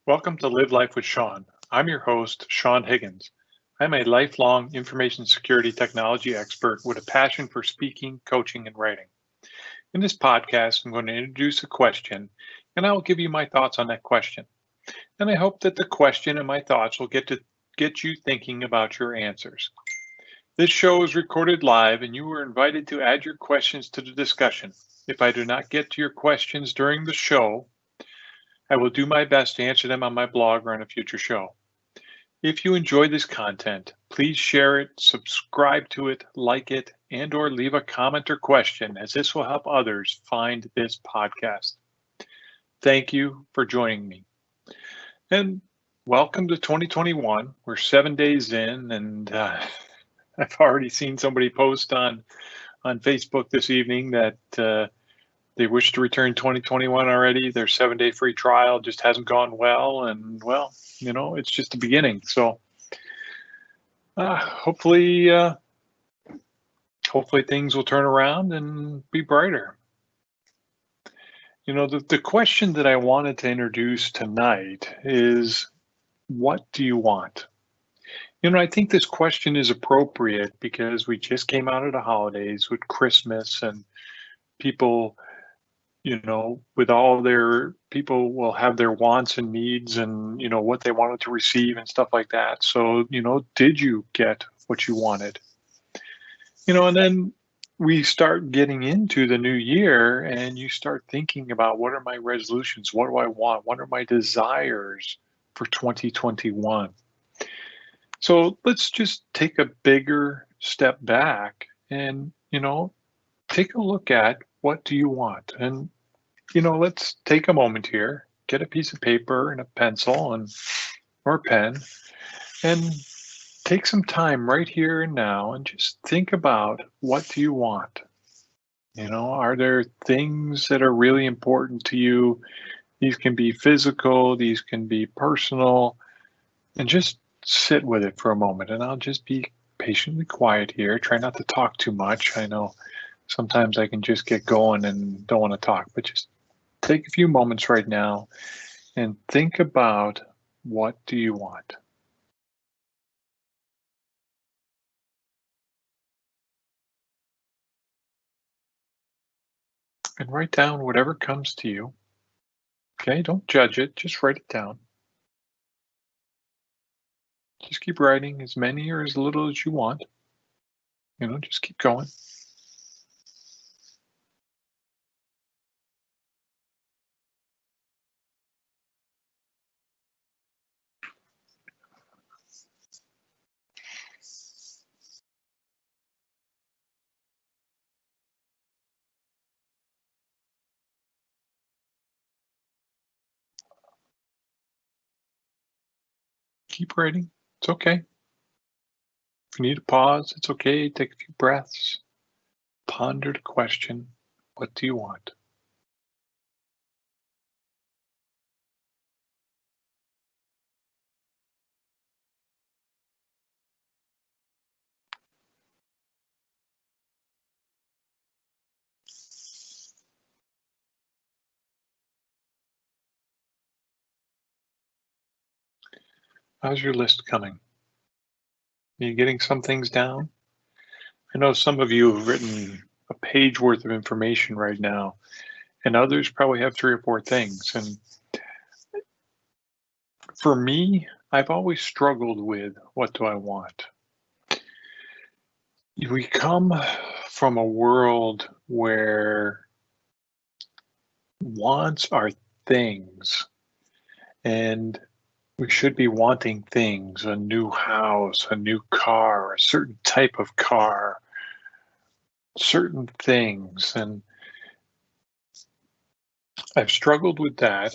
Welcome to Live Life with Sean. I'm your host, Sean Higgins. I'm a lifelong information security technology expert with a passion for speaking, coaching, and writing. In this podcast, I'm going to introduce a question and I will give you my thoughts on that question. And I hope that the question and my thoughts will get you thinking about your answers. This show is recorded live and you are invited to add your questions to the discussion. If I do not get to your questions during the show, I will do my best to answer them on my blog or on a future show. If you enjoy this content, please share it, subscribe to it, like it, and or leave a comment or question as this will help others find this podcast. Thank you for joining me. And welcome to 2021. We're 7 days in and I've already seen somebody post on Facebook this evening that they wish to return 2021 already. Their 7-day free trial just hasn't gone well. And well, it's just the beginning. So hopefully things will turn around and be brighter. The question that I wanted to introduce tonight is, what do you want? I think this question is appropriate because we just came out of the holidays with Christmas and people, with all their people will have their wants and needs and, what they wanted to receive and stuff like that. So, did you get what you wanted? And then we start getting into the new year and you start thinking about, what are my resolutions? What do I want? What are my desires for 2021? So let's just take a bigger step back and, take a look at, what do you want? And, let's take a moment here, get a piece of paper and a pencil or a pen, and take some time right here and now and just think about, what do you want? Are there things that are really important to you? These can be physical, these can be personal, and just sit with it for a moment. And I'll just be patiently quiet here. Try not to talk too much. I know sometimes I can just get going and don't want to talk, but just take a few moments right now and think about, what do you want? And write down whatever comes to you. Okay, don't judge it, just write it down. Just keep writing as many or as little as you want. Just keep going. Keep writing. It's okay. If you need to pause, it's okay. Take a few breaths. Ponder the question, what do you want? How's your list coming? Are you getting some things down? I know some of you have written a page worth of information right now, and others probably have 3 or 4 things. And for me, I've always struggled with, what do I want? We come from a world where wants are things, and we should be wanting things: a new house, a new car, a certain type of car, certain things. And I've struggled with that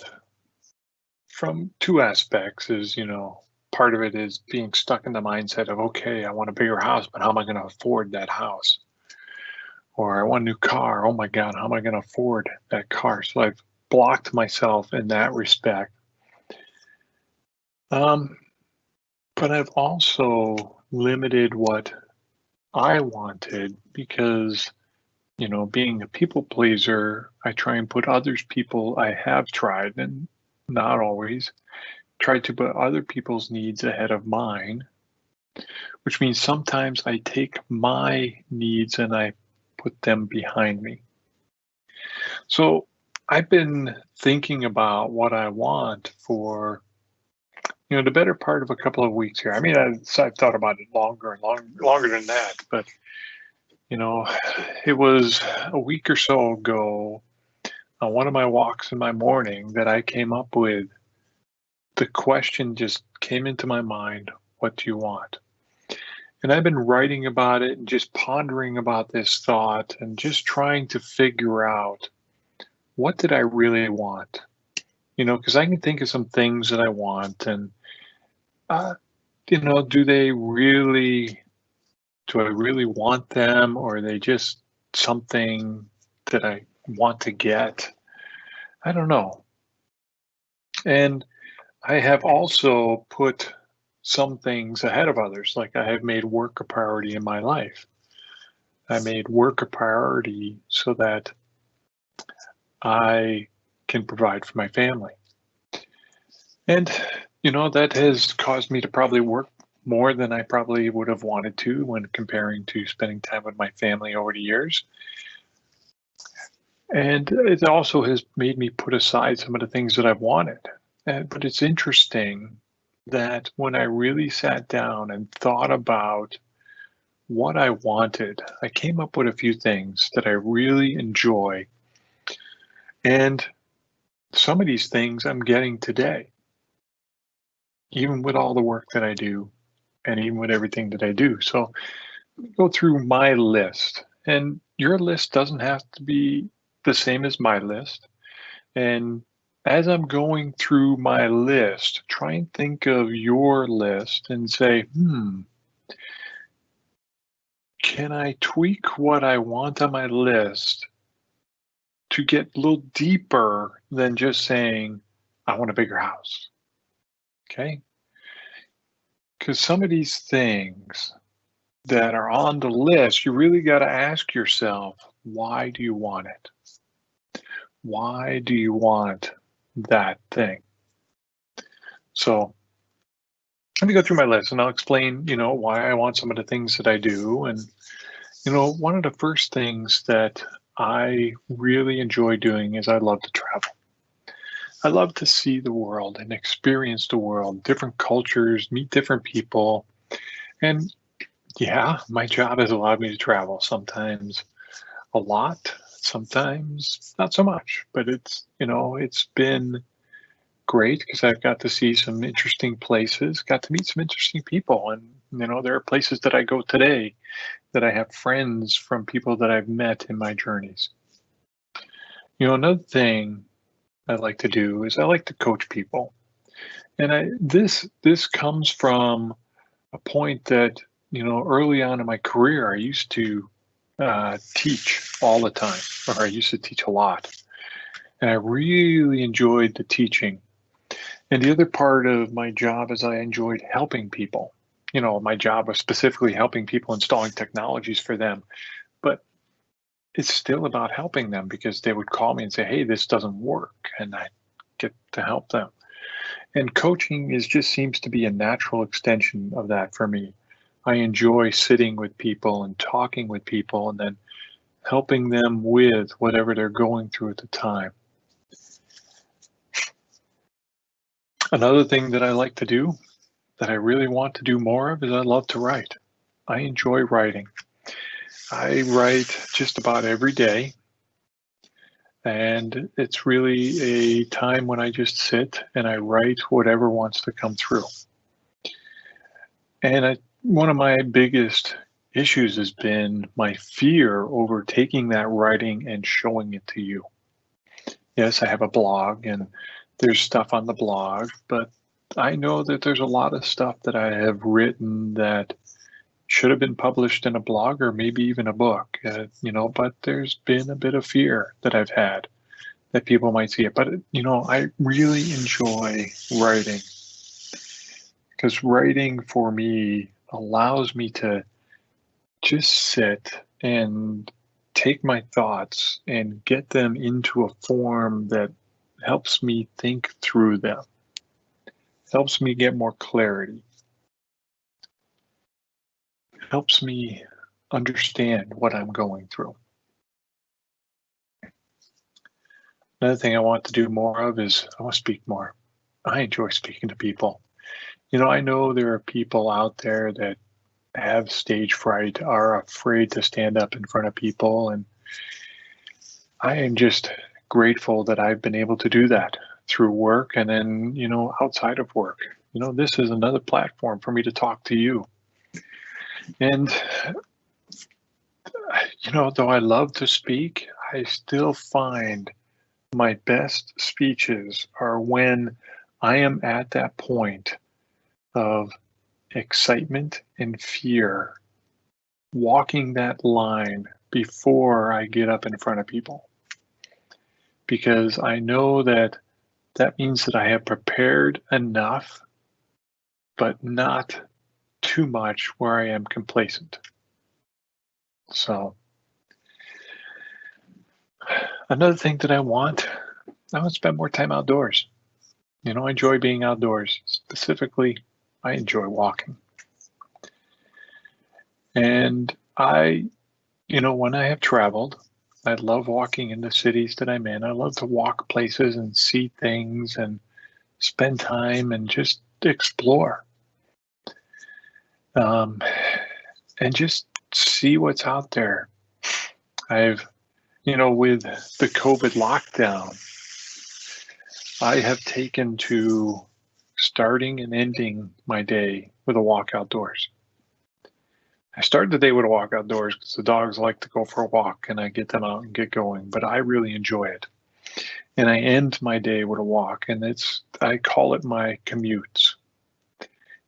from 2 aspects. Is, part of it is being stuck in the mindset of, okay, I want a bigger house, but how am I going to afford that house? Or I want a new car. Oh my God, how am I going to afford that car? So I've blocked myself in that respect. Um, but I've also limited what I wanted because, being a people pleaser, I try and put I have tried, and not always, try to put other people's needs ahead of mine, which means sometimes I take my needs and I put them behind me. So I've been thinking about what I want for, the better part of a couple of weeks here. I mean, I've thought about it longer and longer than that, but you know, it was a week or so ago on one of my walks in my morning that I came up with the question just came into my mind, what do you want? And I've been writing about it and just pondering about this thought and just trying to figure out what did I really want? Because I can think of some things that I want and, uh, do they really, do I really want them or are they just something that I want to get? I don't know. And I have also put some things ahead of others, like I have made work a priority in my life. I made work a priority so that I can provide for my family. And, that has caused me to probably work more than I probably would have wanted to when comparing to spending time with my family over the years. And it also has made me put aside some of the things that I've wanted. But it's interesting that when I really sat down and thought about what I wanted, I came up with a few things that I really enjoy. And some of these things I'm getting today, even with all the work that I do and even with everything that I do. So let me go through my list. And your list doesn't have to be the same as my list. And as I'm going through my list, try and think of your list and say, can I tweak what I want on my list to get a little deeper than just saying, I want a bigger house? Okay. Because some of these things that are on the list, you really got to ask yourself, why do you want it? Why do you want that thing? So let me go through my list and I'll explain, why I want some of the things that I do. And, one of the first things that I really enjoy doing is I love to travel. I love to see the world and experience the world, different cultures, meet different people. And yeah, my job has allowed me to travel, sometimes a lot, sometimes not so much, but it's been great because I've got to see some interesting places, got to meet some interesting people. And, there are places that I go today that I have friends from people that I've met in my journeys. Another thing I like to do is I like to coach people. And this comes from a point that, early on in my career, I used to teach all the time, or I used to teach a lot. And I really enjoyed the teaching. And the other part of my job is I enjoyed helping people. My job was specifically helping people installing technologies for them. But it's still about helping them because they would call me and say, hey, this doesn't work. And I get to help them. And coaching just seems to be a natural extension of that for me. I enjoy sitting with people and talking with people and then helping them with whatever they're going through at the time. Another thing that I like to do that I really want to do more of is I love to write. I enjoy writing. I write just about every day. And it's really a time when I just sit and I write whatever wants to come through. And one of my biggest issues has been my fear over taking that writing and showing it to you. Yes, I have a blog and there's stuff on the blog, but I know that there's a lot of stuff that I have written that should have been published in a blog or maybe even a book, but there's been a bit of fear that I've had that people might see it. But, I really enjoy writing because writing for me allows me to just sit and take my thoughts and get them into a form that helps me think through them, helps me get more clarity, helps me understand what I'm going through. Another thing I want to do more of is I want to speak more. I enjoy speaking to people. I know there are people out there that have stage fright, are afraid to stand up in front of people, and I am just grateful that I've been able to do that through work and then, outside of work. This is another platform for me to talk to you. And, though I love to speak, I still find my best speeches are when I am at that point of excitement and fear, walking that line before I get up in front of people. Because I know that means that I have prepared enough, but not too much where I am complacent. So another thing that I want to spend more time outdoors. I enjoy being outdoors. Specifically, I enjoy walking. And when I have traveled, I love walking in the cities that I'm in. I love to walk places and see things and spend time and just explore. And just see what's out there. I've, with the COVID lockdown, I have taken to starting and ending my day with a walk outdoors. I start the day with a walk outdoors because the dogs like to go for a walk and I get them out and get going, but I really enjoy it. And I end my day with a walk, and I call it my commutes.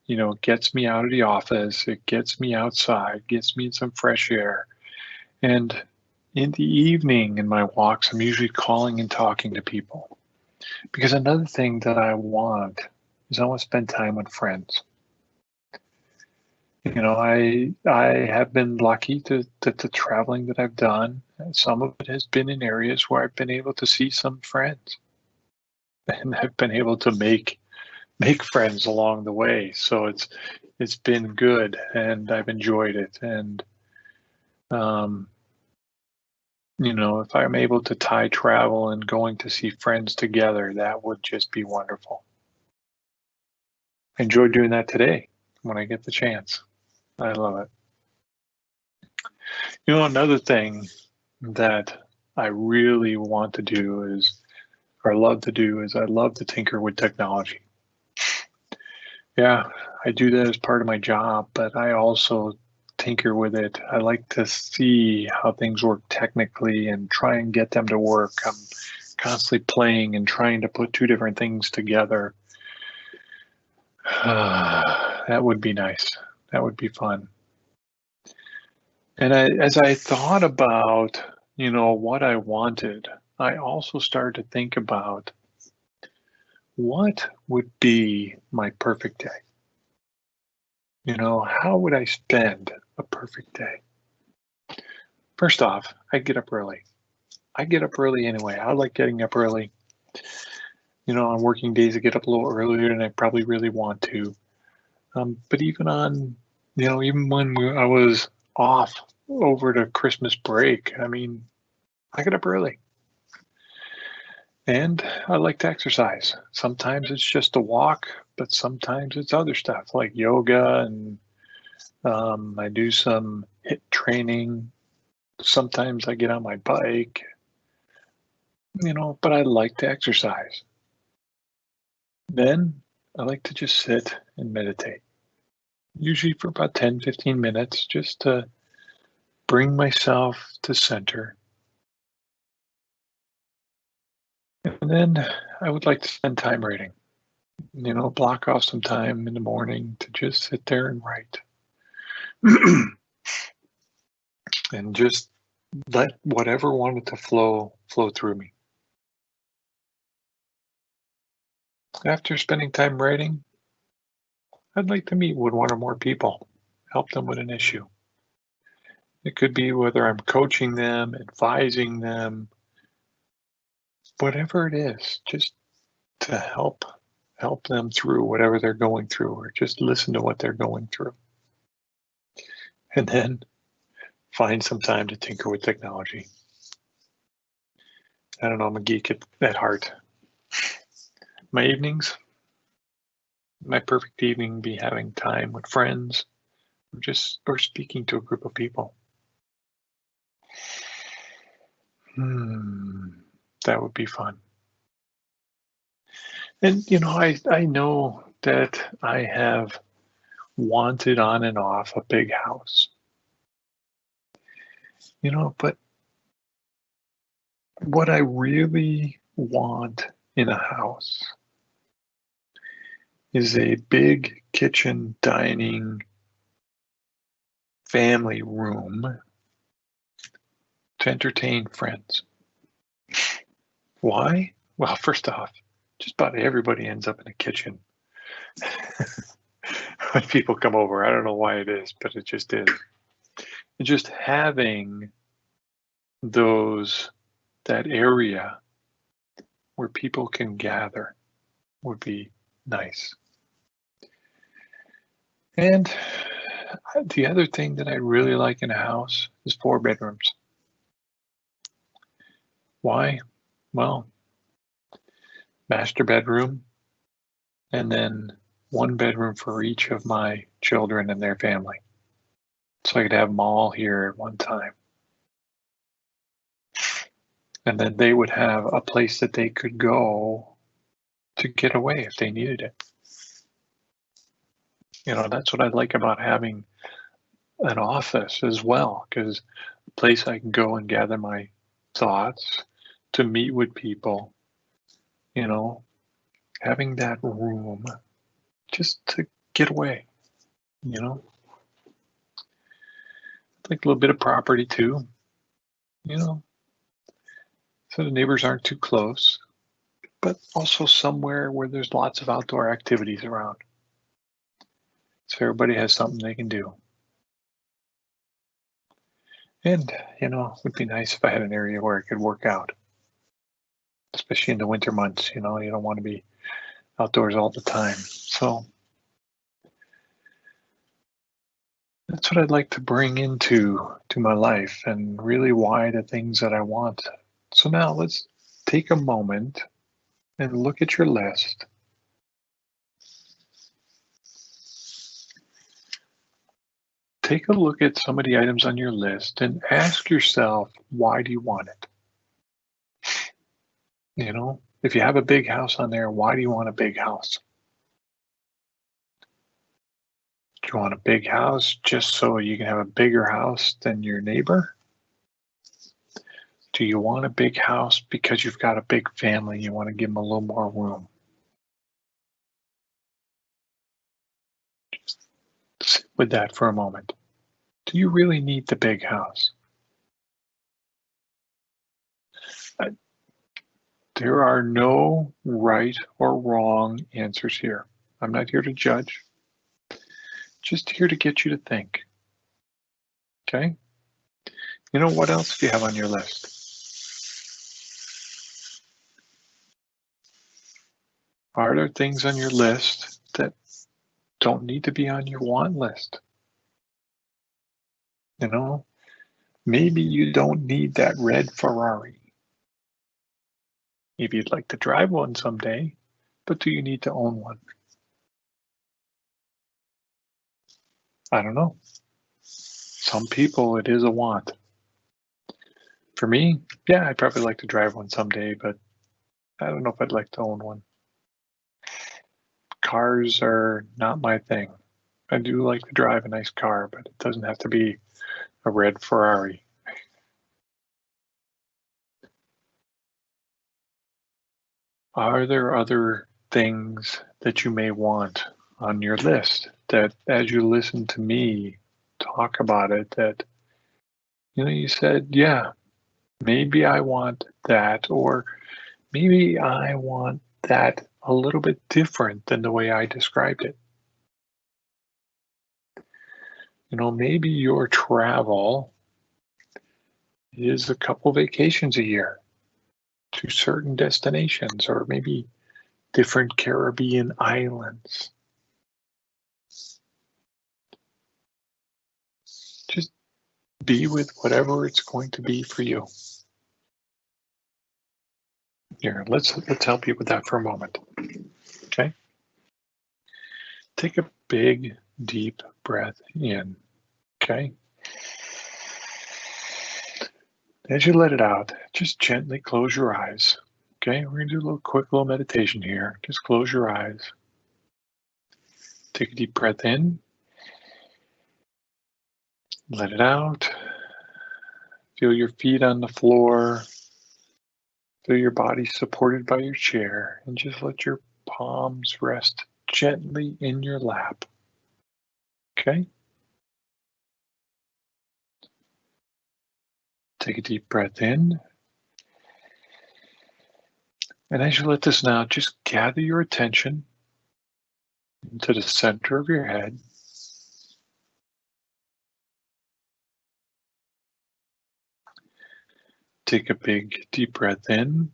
It gets me out of the office, it gets me outside, gets me in some fresh air. And in the evening in my walks, I'm usually calling and talking to people. Because another thing that I want is I want to spend time with friends. I have been lucky to the traveling that I've done. Some of it has been in areas where I've been able to see some friends, and I've been able to make friends along the way. So it's been good, and I've enjoyed it. And if I'm able to tie travel and going to see friends together, that would just be wonderful. I enjoy doing that today when I get the chance. I love it. Another thing that I really want to do I love to tinker with technology. Yeah, I do that as part of my job, but I also tinker with it. I like to see how things work technically and try and get them to work. I'm constantly playing and trying to put two different things together. That would be nice. That would be fun. And as I thought about, what I wanted, I also started to think about what would be my perfect day. How would I spend a perfect day? First off, I get up early. I get up early anyway. I like getting up early. On working days, I get up a little earlier than I probably really want to. But even on, even when I was off over to Christmas break, I get up early. And I like to exercise. Sometimes it's just a walk, but sometimes it's other stuff like yoga, and I do some HIIT training. Sometimes I get on my bike, but I like to exercise. Then I like to just sit and meditate, usually for about 10, 15 minutes, just to bring myself to center. And then I would like to spend time writing, block off some time in the morning to just sit there and write. And just let whatever wanted to flow through me. After spending time writing, I'd like to meet with one or more people, help them with an issue. It could be whether I'm coaching them, advising them, whatever it is, just to help them through whatever they're going through, or just listen to what they're going through. And then find some time to tinker with technology. I don't know, I'm a geek at heart. My evenings, my perfect evening would be having time with friends, or speaking to a group of people. That would be fun. And I know that I have wanted on and off a big house. But what I really want in a house is a big kitchen dining family room to entertain friends. Why? Well, first off, just about everybody ends up in a kitchen when people come over. I don't know why it is, but it just is. And just having that area where people can gather would be nice. And the other thing that I really like in a house is 4 bedrooms. Why? Well, master bedroom, and then 1 bedroom for each of my children and their family. So I could have them all here at one time. And then they would have a place that they could go to get away if they needed it. That's what I like about having an office as well, because a place I can go and gather my thoughts, to meet with people, having that room just to get away, like a little bit of property too, so the neighbors aren't too close, but also somewhere where there's lots of outdoor activities around. So everybody has something they can do. And, it would be nice if I had an area where I could work out, especially in the winter months. You don't want to be outdoors all the time. So that's what I'd like to bring into my life, and really why the things that I want. So now let's take a moment and look at your list. Take a look at some of the items on your list and ask yourself, why do you want it? If you have a big house on there, why do you want a big house? Do you want a big house just so you can have a bigger house than your neighbor? Do you want a big house because you've got a big family and you want to give them a little more room? Just sit with that for a moment. Do you really need the big house? There are no right or wrong answers here. I'm not here to judge, just here to get you to think. Okay? What else do you have on your list? Are there things on your list that don't need to be on your want list? Maybe you don't need that red Ferrari. Maybe you'd like to drive one someday, but do you need to own one? I don't know. Some people, it is a want. For me, yeah, I'd probably like to drive one someday, but I don't know if I'd like to own one. Cars are not my thing. I do like to drive a nice car, but it doesn't have to be a red Ferrari. Are there other things that you may want on your list that, as you listen to me talk about it, that you said, yeah, maybe I want that, or maybe I want that a little bit different than the way I described it? Maybe your travel is a couple vacations a year. to certain destinations or maybe different Caribbean islands. Just be with whatever it's going to be for you. Here, let's help you with that for a moment. Okay? Take a big, deep breath in. Okay? As you let it out, just gently close your eyes. Okay? We're going to do a quick little meditation here. Just close your eyes. Take a deep breath in. Let it out. Feel your feet on the floor. Feel your body supported by your chair. And just let your palms rest gently in your lap. Okay? Take a deep breath in. And as you let this out, just gather your attention into the center of your head. Take a big, deep breath in.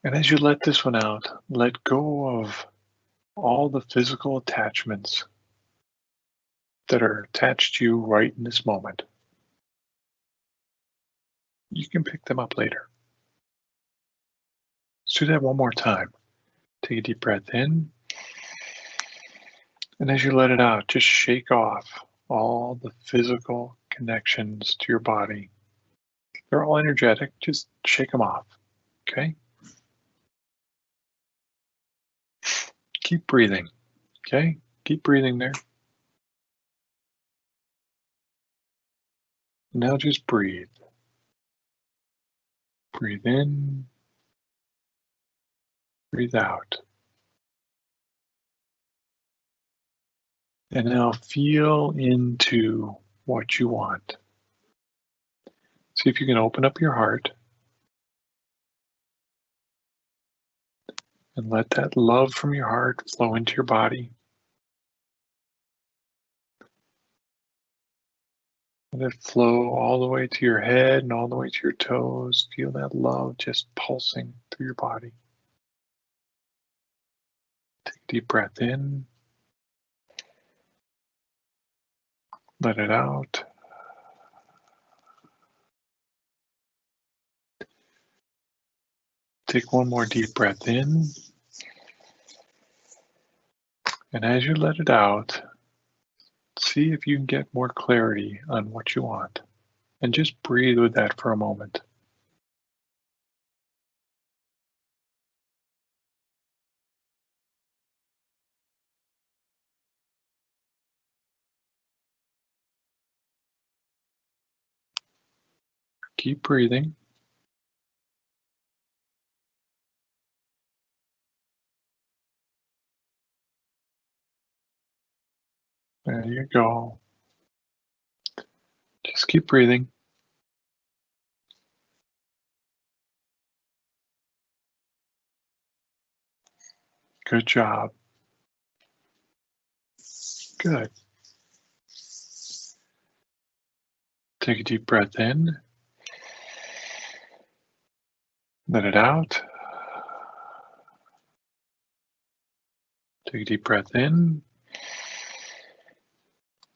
And as you let this one out, let go of all the physical attachments that are attached to you right in this moment. You can pick them up later. Let's do that one more time. Take a deep breath in. And as you let it out, just shake off all the physical connections to your body. They're all energetic. Just shake them off. Okay? Keep breathing. Okay? Keep breathing there. Now just breathe. Breathe in. Breathe out. And now feel into what you want. See if you can open up your heart and let that love from your heart flow into your body. Let it flow all the way to your head and all the way to your toes. Feel that love just pulsing through your body. Take a deep breath in. Let it out. Take one more deep breath in. And as you let it out, see if you can get more clarity on what you want. And just breathe with that for a moment. Keep breathing. There you go. Just keep breathing. Good job. Good. Take a deep breath in. Let it out. Take a deep breath in.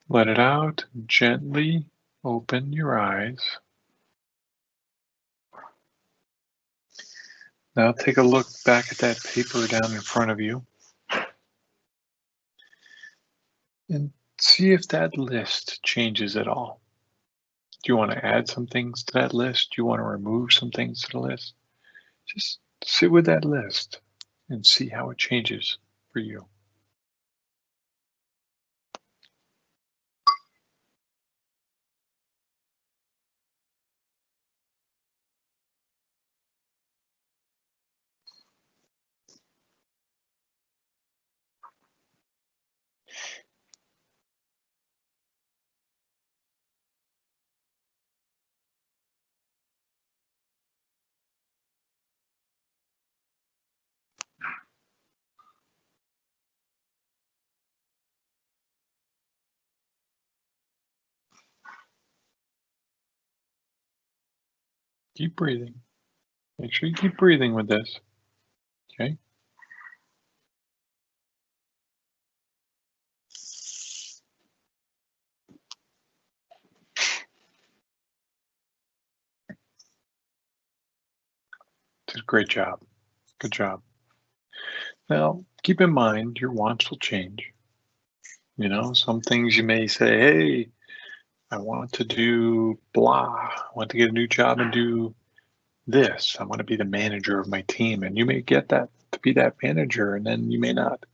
Let it out. Gently open your eyes. Now take a look back at that paper down in front of you and see if that list changes at all. Do you want to add some things to that list? Do you want to remove some things to the list? Just sit with that list and see how it changes for you. Keep breathing. Make sure you keep breathing with this. Okay. Did a great job. Good job. Now, keep in mind your wants will change. Some things you may say, hey, I want to do blah. I want to get a new job and do this. I want to be the manager of my team. And you may get that to be that manager, and then you may not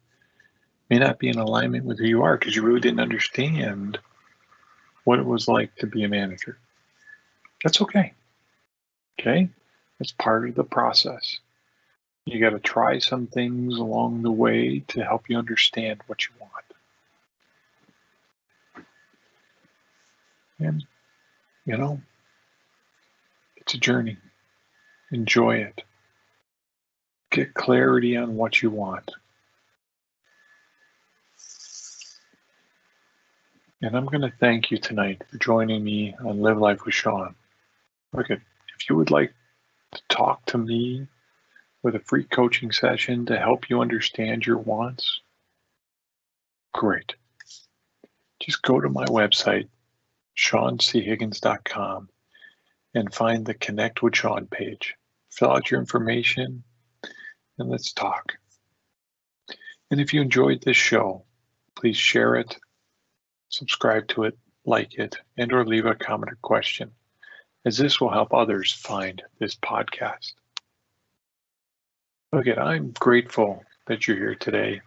be in alignment with who you are because you really didn't understand what it was like to be a manager. That's okay. Okay? It's part of the process. You got to try some things along the way to help you understand what you want. And, it's a journey. Enjoy it. Get clarity on what you want. And I'm going to thank you tonight for joining me on Live Life with Sean. Look, if you would like to talk to me with a free coaching session to help you understand your wants, great. Just go to my website, SeanCHiggins.com, and find the Connect with Sean page. Fill out your information and let's talk. And if you enjoyed this show, please share it, subscribe to it, like it, and or leave a comment or question, as this will help others find this podcast. Okay, I'm grateful that you're here today.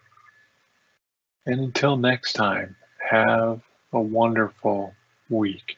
And until next time, have a wonderful week.